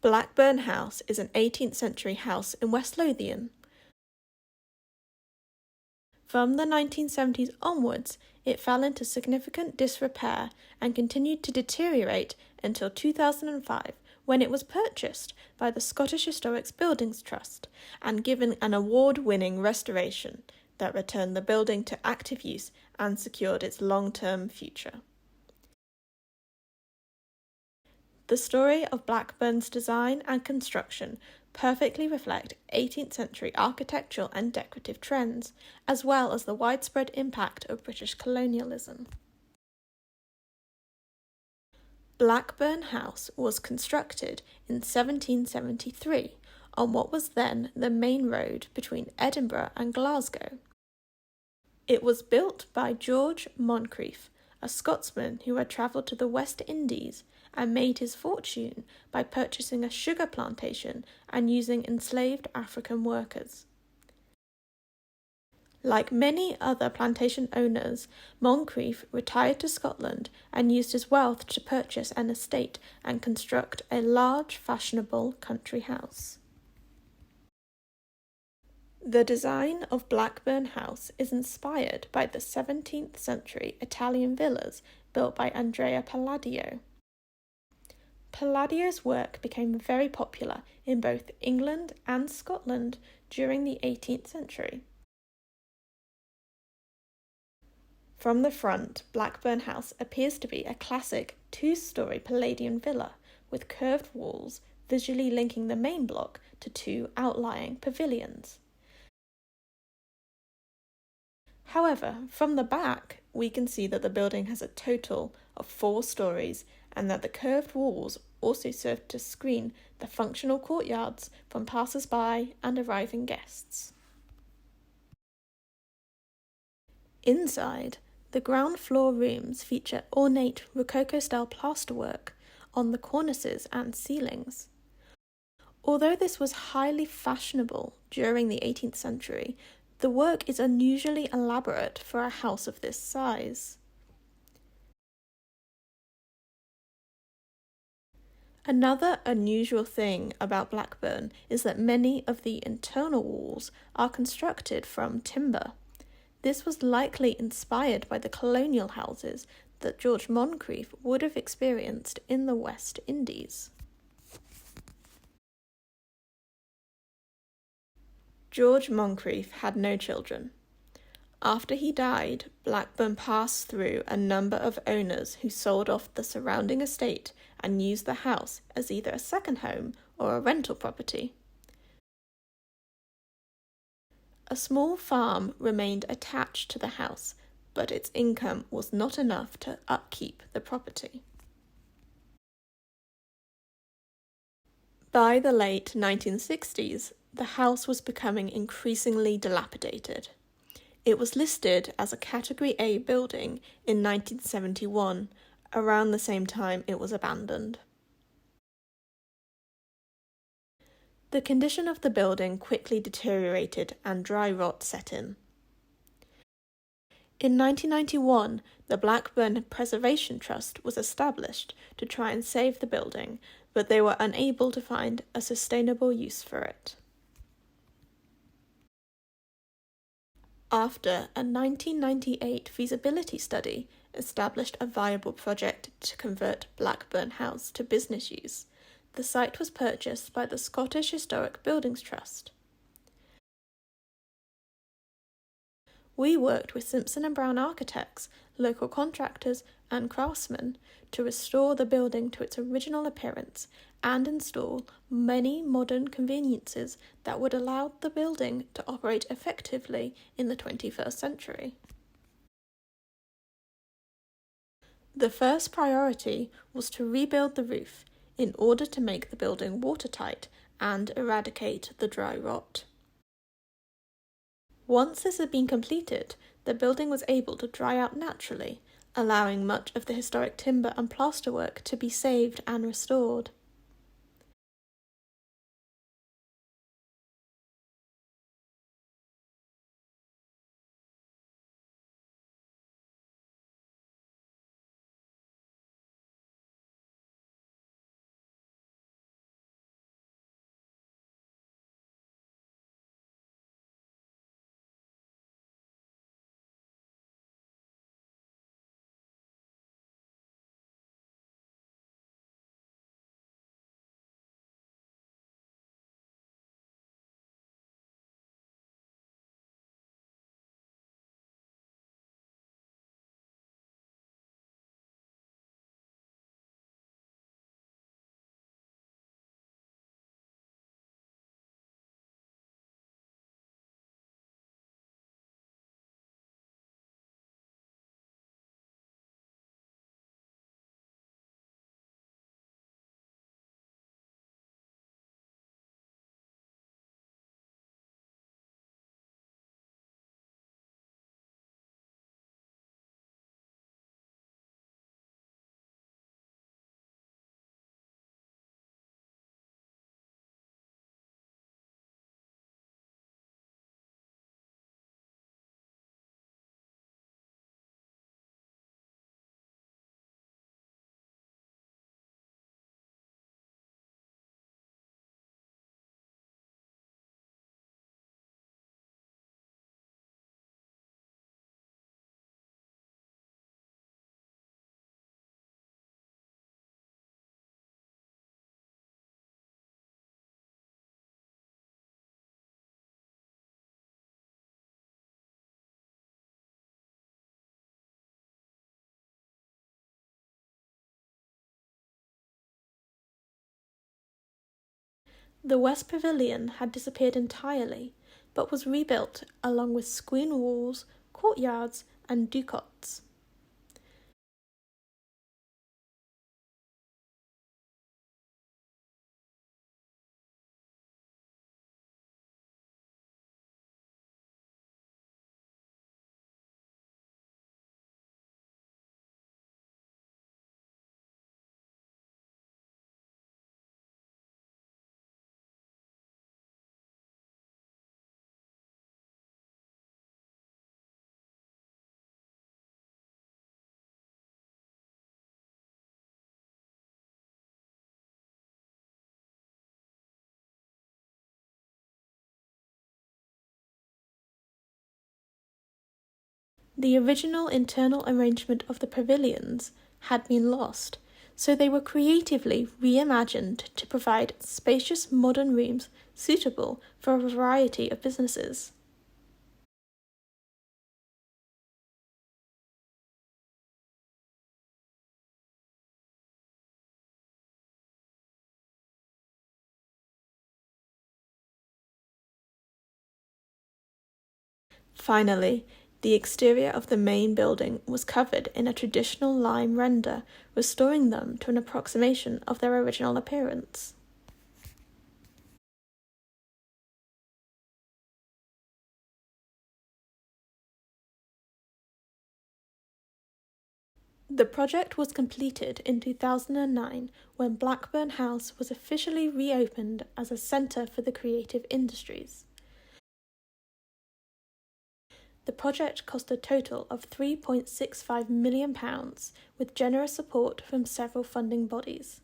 Blackburn House is an 18th century house in West Lothian. From the 1970s onwards, it fell into significant disrepair and continued to deteriorate until 2005, when it was purchased by the Scottish Historic Buildings Trust and given an award-winning restoration that returned the building to active use and secured its long-term future. The story of Blackburn's design and construction perfectly reflect 18th century architectural and decorative trends, as well as the widespread impact of British colonialism. Blackburn House was constructed in 1773 on what was then the main road between Edinburgh and Glasgow. It was built by George Moncrieff, a Scotsman who had travelled to the West Indies and made his fortune by purchasing a sugar plantation and using enslaved African workers. Like many other plantation owners, Moncrieff retired to Scotland and used his wealth to purchase an estate and construct a large, fashionable country house. The design of Blackburn House is inspired by the 17th century Italian villas built by Andrea Palladio. Palladio's work became very popular in both England and Scotland during the 18th century. From the front, Blackburn House appears to be a classic two-storey Palladian villa with curved walls visually linking the main block to two outlying pavilions. However, from the back, we can see that the building has a total of 4 stories and that the curved walls also serve to screen the functional courtyards from passers-by and arriving guests. Inside, the ground floor rooms feature ornate Rococo-style plasterwork on the cornices and ceilings. Although this was highly fashionable during the 18th century, the work is unusually elaborate for a house of this size. Another unusual thing about Blackburn is that many of the internal walls are constructed from timber. This was likely inspired by the colonial houses that George Moncrieff would have experienced in the West Indies. George Moncrieff had no children. After he died, Blackburn passed through a number of owners who sold off the surrounding estate and used the house as either a second home or a rental property. A small farm remained attached to the house, but its income was not enough to upkeep the property. By the late 1960s, the house was becoming increasingly dilapidated. It was listed as a Category A building in 1971, around the same time it was abandoned. The condition of the building quickly deteriorated and dry rot set in. In 1991, the Blackburn Preservation Trust was established to try and save the building, but they were unable to find a sustainable use for it. After a 1998 feasibility study established a viable project to convert Blackburn House to business use, the site was purchased by the Scottish Historic Buildings Trust. We worked with Simpson & Brown architects, local contractors and craftsmen to restore the building to its original appearance and install many modern conveniences that would allow the building to operate effectively in the 21st century. The first priority was to rebuild the roof in order to make the building watertight and eradicate the dry rot. Once this had been completed, the building was able to dry out naturally, allowing much of the historic timber and plasterwork to be saved and restored. The West Pavilion had disappeared entirely, but was rebuilt along with screen walls, courtyards, and ducots. The original internal arrangement of the pavilions had been lost, so they were creatively reimagined to provide spacious modern rooms suitable for a variety of businesses. Finally, the exterior of the main building was covered in a traditional lime render, restoring them to an approximation of their original appearance. The project was completed in 2009 when Blackburn House was officially reopened as a centre for the creative industries. The project cost a total of £3.65 million, with generous support from several funding bodies.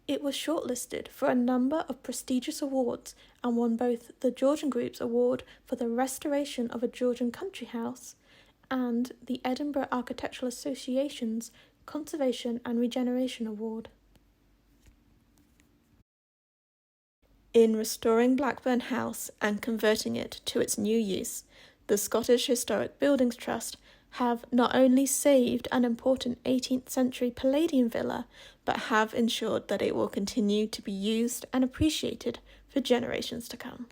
It was shortlisted for a number of prestigious awards and won both the Georgian Group's Award for the Restoration of a Georgian Country House and the Edinburgh Architectural Association's Conservation and Regeneration Award. In restoring Blackburn House and converting it to its new use, the Scottish Historic Buildings Trust have not only saved an important 18th century Palladian villa, but have ensured that it will continue to be used and appreciated for generations to come.